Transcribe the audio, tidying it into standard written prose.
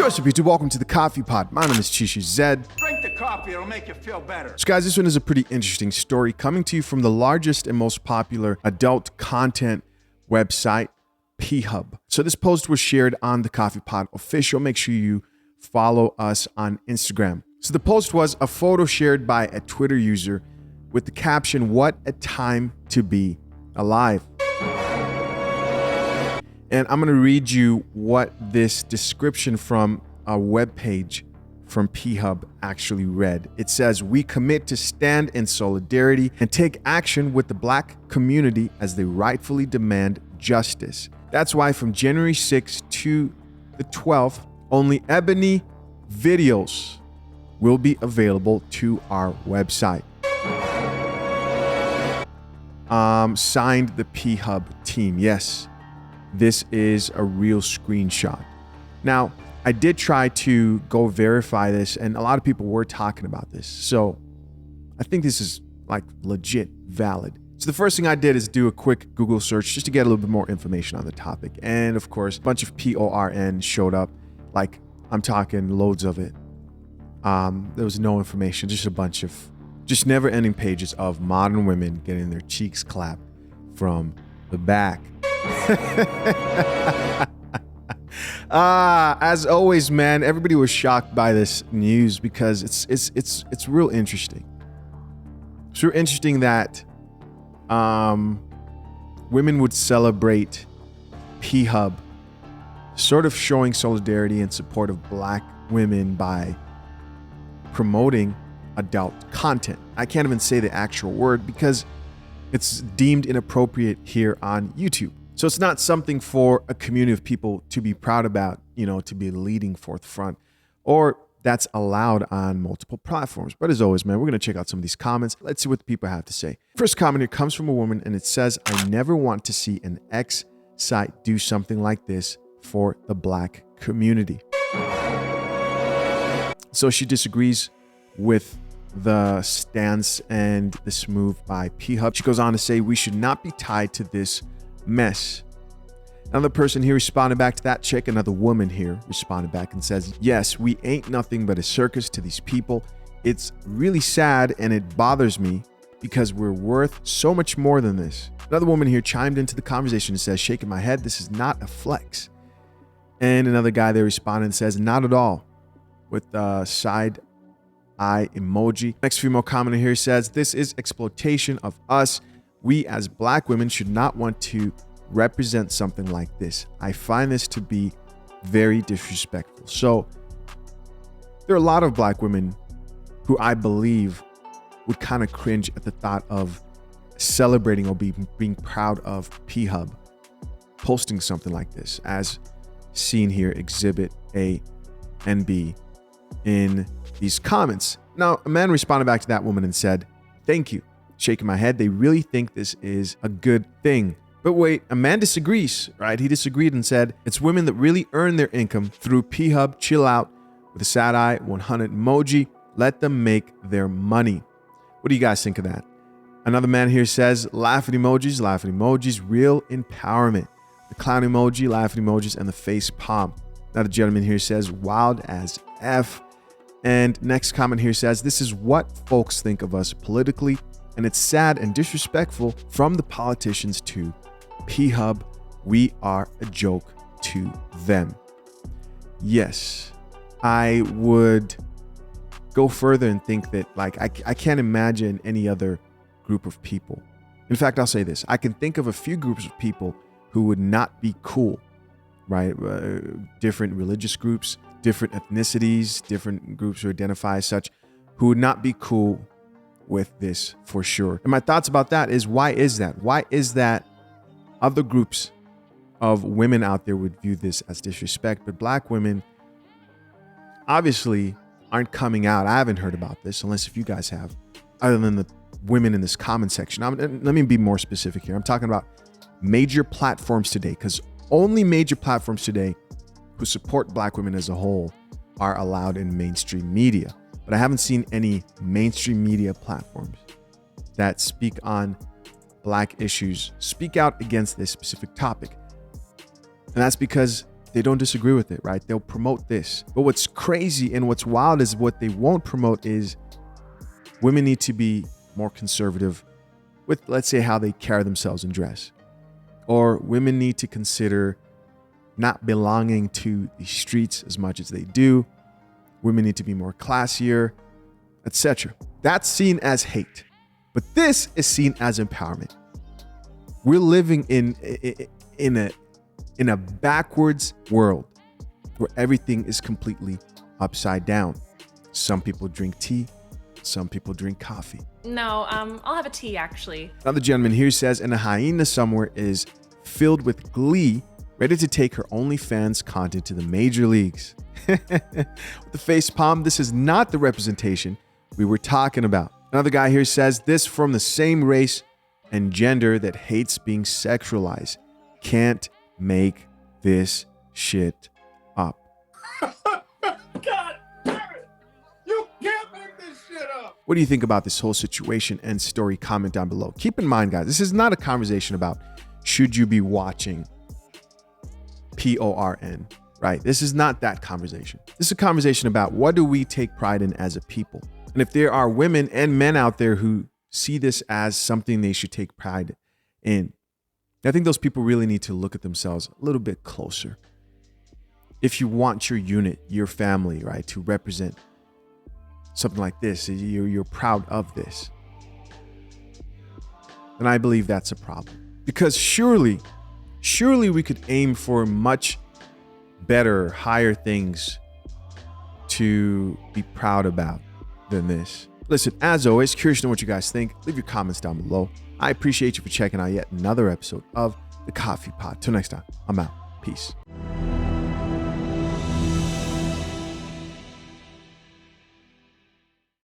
What's up, YouTube? Welcome to the Coffee Pod. My name is Chishu Zed. Drink the coffee, it'll make you feel better. So guys, this one is a pretty interesting story coming to you from the largest and most popular adult content website, P-Hub. So this post was shared on the Coffee Pod official. Make sure you follow us on Instagram. So the post was a photo shared by a Twitter user with the caption, "What a time to be alive." And I'm going to read you what this description from a webpage from P-Hub actually read. It says, "We commit to stand in solidarity and take action with the Black community as they rightfully demand justice. That's why from January 6th to the 12th, only Ebony videos will be available to our website." Signed the P-Hub team. Yes, this is a real screenshot. Now, I did try to go verify this, and a lot of people were talking about this. So I think this is like legit valid. So the first thing I did is do a quick Google search just to get a little bit more information on the topic. And of course, a bunch of PORN showed up. Like, I'm talking loads of it. There was no information, just a bunch of just never ending pages of modern women getting their cheeks clapped from the back. As always, man, everybody was shocked by this news because it's real interesting. It's real interesting that women would celebrate P-Hub sort of showing solidarity and support of Black women by promoting adult content. I can't even say the actual word because it's deemed inappropriate here on YouTube. So it's not something for a community of people to be proud about, you know, to be leading forefront, or that's allowed on multiple platforms. But as always, man, we're going to check out some of these comments. Let's see what the people have to say. First comment here comes from a woman, and it says, "I never want to see an X site do something like this for the Black community." So she disagrees with the stance and this move by P-Hub. She goes on to say, "We should not be tied to this mess." Another person here responded back to that chick, another woman here responded back and says, "Yes, we ain't nothing but a circus to these people. It's really sad and it bothers me because we're worth so much more than this." Another woman here chimed into the conversation and says, shaking my head, "This is not a flex." And another guy there responded and says, "Not at all," with the side eye emoji. Next female commenter here says, "This is exploitation of us. We as Black women should not want to represent something like this. I find this to be very disrespectful." So there are a lot of Black women who I believe would kind of cringe at the thought of celebrating or being proud of P-Hub posting something like this, as seen here, Exhibit A and B in these comments. Now, a man responded back to that woman and said, "Thank you." Shaking my head, "They really think this is a good thing." But wait, a man disagrees, right? He disagreed and said, "It's women that really earn their income through P-Hub. Chill out," with a sad eye 100 emoji. "Let them make their money." What do you guys think of that? Another man here says, laughing emojis, real empowerment. The clown emoji, laughing emojis, and the face palm. Another gentleman here says, "Wild as F." And next comment here says, "This is what folks think of us politically, and it's sad and disrespectful from the politicians to P-Hub. We are a joke to them." Yes, I would go further and think that, like, I can't imagine any other group of people. In fact, I'll say this. I can think of a few groups of people who would not be cool, right? Different religious groups, different ethnicities, different groups who identify as such, who would not be cool with this for sure. And my thoughts about that is, why is that? Why is that other groups of women out there would view this as disrespect, but Black women obviously aren't coming out? I haven't heard about this, unless if you guys have, other than the women in this comment section. Let me be more specific here. I'm talking about major platforms today, because only major platforms today who support Black women as a whole are allowed in mainstream media. But I haven't seen any mainstream media platforms that speak on Black issues, speak out against this specific topic. And that's because They don't disagree with it, right? They'll promote this. But what's crazy and what's wild is what they won't promote is women need to be more conservative with, let's say, how they carry themselves and dress. Or women need to consider not belonging to the streets as much as they do. Women need to be more classier, etc. That's seen as hate. But this is seen as empowerment. We're living in a backwards world where everything is completely upside down. Some people drink tea, some people drink coffee. No, I'll have a tea actually. Another gentleman here says, and a hyena somewhere is filled with glee, ready to take her OnlyFans content to the major leagues. With the face palm, this is not the representation we were talking about. Another guy here says, this from the same race and gender that hates being sexualized. Can't make this shit up. God damn it! You can't make this shit up! What do you think about this whole situation and story? Comment down below. Keep in mind, guys, this is not a conversation about should you be watching porn, right? This is not that conversation. This is a conversation about what do we take pride in as a people. And if there are women and men out there who see this as something they should take pride in, I think those people really need to look at themselves a little bit closer. If you want your unit, your family, right, to represent something like this, you're proud of this, then I believe that's a problem. Because surely we could aim for much better, higher things to be proud about than this. Listen, as always, curious to know what you guys think. Leave your comments down below. I appreciate you for checking out yet another episode of The Coffee Pod. Till next time, I'm out. Peace.